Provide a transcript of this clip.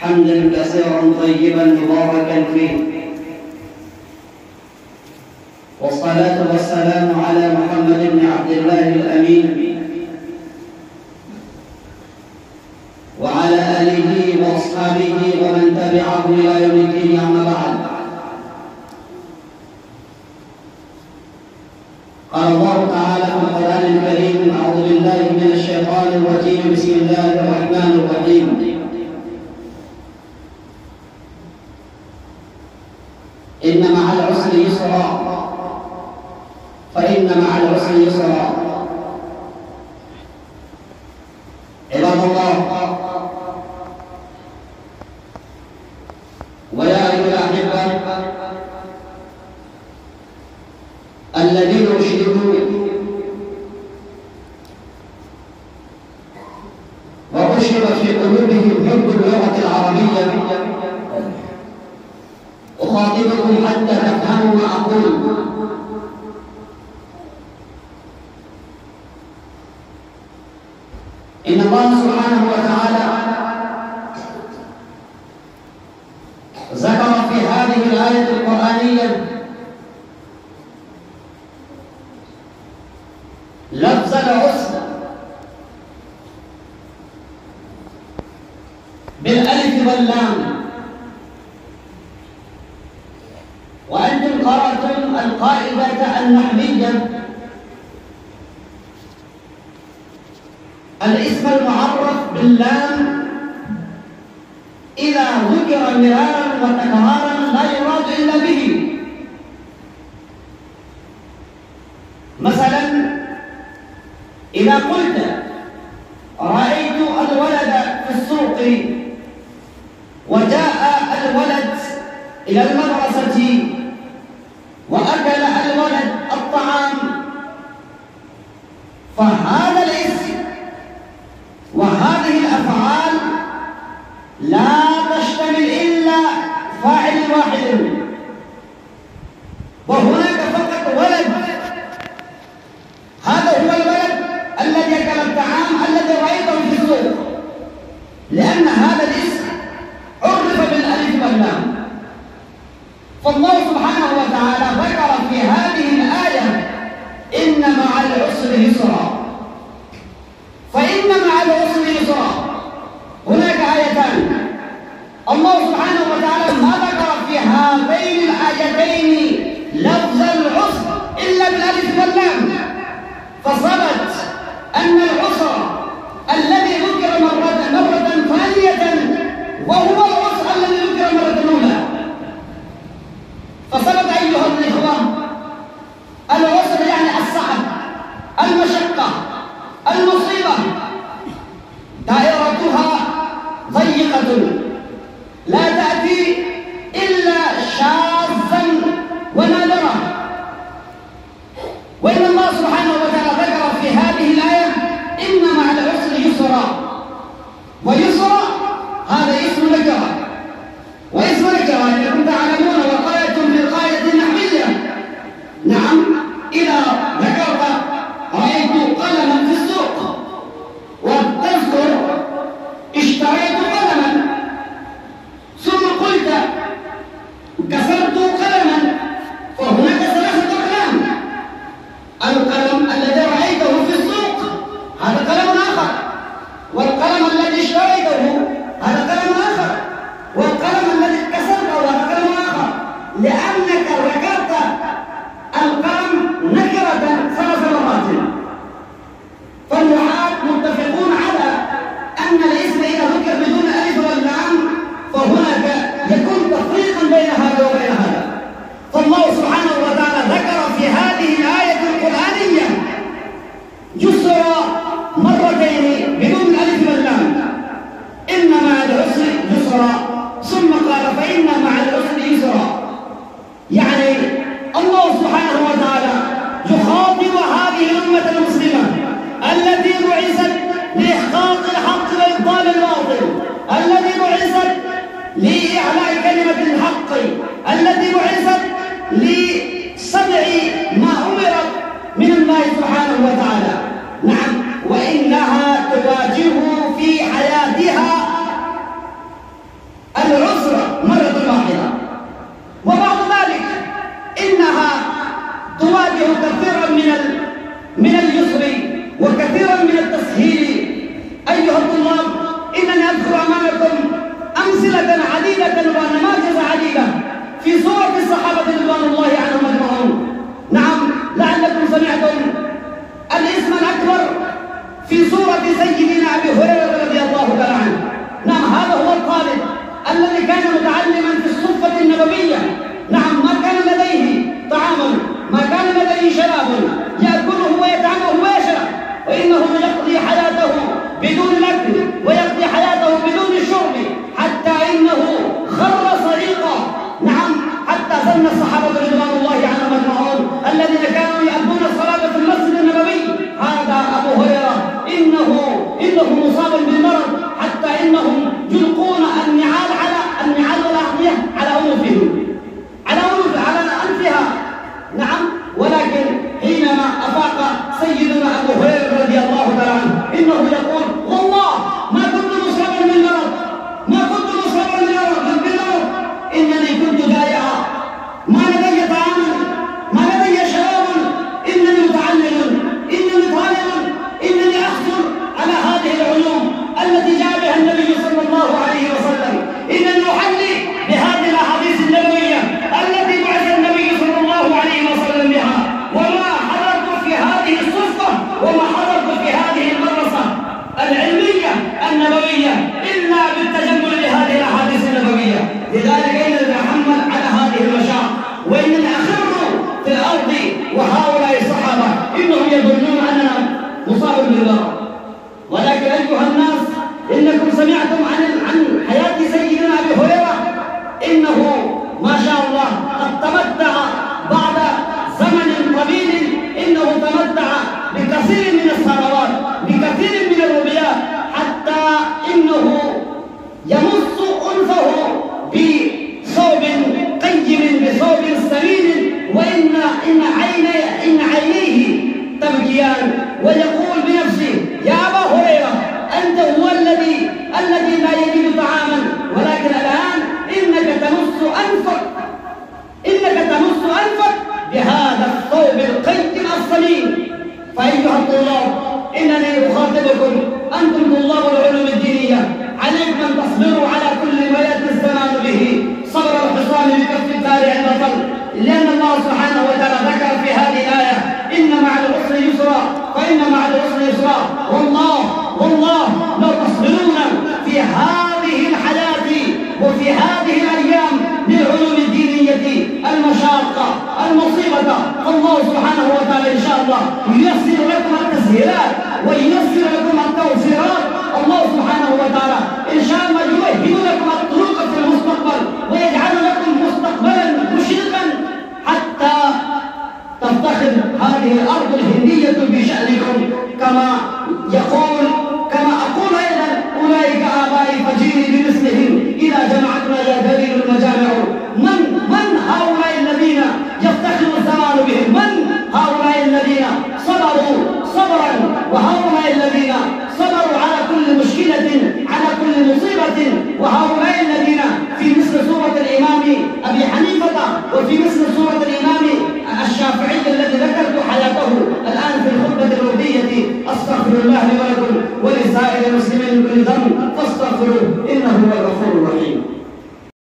حمدا كثيرا طيبا مباركا فيه، والصلاة والسلام على محمد بن عبد الله الأمين وعلى آله وأصحابه ومن تبعه إلى يوم الدين. أما بعد، قال الله تعالى في القرآن الكريم: أعوذ بالله من الشيطان الرجيم، بسم الله الرحمن الرحيم. إن مع العسر يسرا فإن مع العسر يسرا. عباد الله، ويا أيها الأحبة الذين أشركوا وأشرب في قلوبهم حب اللغة العربية، أخاطبكم حتى تفهموا ما أقول. إن الله سبحانه وتعالى ذكر في هذه الآية القرآنية لفظ العسر بالألف واللام. وأنتم قرأتم القاعدة النحوية: الاسم المعرف باللام إذا ذكر مرارا وتكرارا لا يراد إلا به. مثلا إذا قلت: رأيت الولد في السوق، وجاء الولد إلى المدرسة وأكل الولد الطعام، فهذا الاسم وهذه الأفعال لا تشتمل إلا فاعل واحد، وهناك فقط ولد. هذا هو الولد الذي أكل الطعام الذي رأيته في السوق، لأن هذا الاسم عرف بالألف واللام. فالله سبحانه وتعالى ذكر في هذه الآية: إن مع العسر يسرا، فإن مع العسر يسرا. هناك آيتان الله سبحانه وتعالى ما ذكر في هذين الآيتين لفظ العسر إلا بالألف واللام، فثبت أن العسر الذي ذكر مرة ثانية وهو العسر الذي ذكر مرة أولى. فثبت أيها الإخوة العسر يعني الصعب، المشقة، المصيبة، دائرتها ضيقة لا تأتي إلا شاذا ونادرا. وإن الله سبحانه وتعالى ذكر في هذه الآية: إن مع العسر يسرا. ويسرا هذا اسم نكرة، واسم نكرة أنكم تعلمون وقاية في القاعدة النحوية. نعم، إذا ذكرت رأيت قلما في السوق وتذكر اشتريت قلما، ثم قلت كسرت قلما، فهناك ثلاثة أقلام: القلم الذي رأيته في السوق هذا قلم آخر، والقلم الذي اشتريته هذا قلم آخر، والقلم الذي كسرته هذا قلم آخر، لأنك ذكرت القلم نكرة 3 مرات. فالنحاة متفقون على أن الاسم إذا ذكر بدون ألف واللام فهناك يكون تفريقا بين هذا وبين هذا. فالله سبحانه وتعالى ذكر في هذه الآية القرآنية يسرا مرتين بدون الألف واللام: إن مع العسر يسرا، ثم قال: فإن مع العسر يسرا. يعني الله سبحانه وتعالى يخاطب هذه الأمة المسلمة التي بعثت لإحقاق الحق وإبطال الباطل، التي بعثت لإعلاء كلمة الحق، التي بعثت لسمع ما أمرت من الله سبحانه وتعالى. نعم، وإنها تواجهه في حياتها الذي كان متعلما في الصفة النبوية، نعم، ما كان لديه طعام، ما كان لديه شراب يأكله ويطعمه ويشرب، وإنه يقضي حياته بدون الأكل ويقضي حياته بدون الشرب، حتى إنه خر صعيقا، نعم، حتى ظن الصحابة رضوان الله عنهم أجمعون الذين كانوا يؤدون الصلاة في المسجد النبوي، هذا أبو هريرة إنه مصاب بالمرض، حتى إنهم يلقون النعال والأغطية على أنوفهم، على أنفها، نعم. ولكن حينما أفاق سيدنا أبو هريرة رضي الله تعالى عنه إنه يقول: والله ما كنت مصابا بالمرض، ما كنت مصابا بالمرض، إنني كنت جائعا، ما لدي طعام، ما لدي شراب، إنني متعلم، إنني طالب، إنني أحصل على هذه العلوم التي جاء بها النبي صلى الله عليه وسلم، إنني أحلي بهذه الأحاديث النبوية التي بعث النبي صلى الله عليه وسلم بها، وما حضرت في هذه الصفة وما حضرت في هذه المدرسة العلمية النبوية إلا بالتجمل بهذه الأحاديث النبوية. لذلك إنني أتحمل على هذه المشاق، وإنني أخر في الأرض، وهؤلاء الصحابة إنهم يظنون أننا مصاب بالمرض. ولكن أيها الناس، إنكم سمعتم عن حياة سيدنا أبي هريرة، إنه ما شاء الله قد تمتع بعد زمن طويل، إنه تمتع بكثير من الثروات، بكثير من الربيات، حتى إنه يمص أنفه بثوب قيم، بثوب سمين، وإن عينيه تبكيان، ويقول بنفسه: يا أبا هريرة، أنت هو الذي لا يجد طعاما، ولكن الآن إنك تمص أنفك بهذا الثوب القيم الصميم. فأيها الطلاب، إنني أخاطبكم، أنتم طلاب العلوم الدينية، عليكم أن تصبروا على كل ما يأتي الزمان به صبر الحصان بكف الدار عند الطل، لأن الله سبحانه وتعالى ذكر في هذه الآية: إن مع العسر يسرا، فإن مع العسر يسرا، والله لو تصبرون في هذه الحياة وفي هذه الأيام للعلوم الدينية المشاقة المصيبة، فالله سبحانه وتعالى إن شاء الله ييسر لكم التسهيلات وييسر لكم التوفيرات. الله سبحانه وتعالى إن شاء الله يوهب لكم الطرق في المستقبل، ويجعل لكم مستقبلا مشرقا، حتى تفتخر هذه الأرض الهندية بشأنكم كما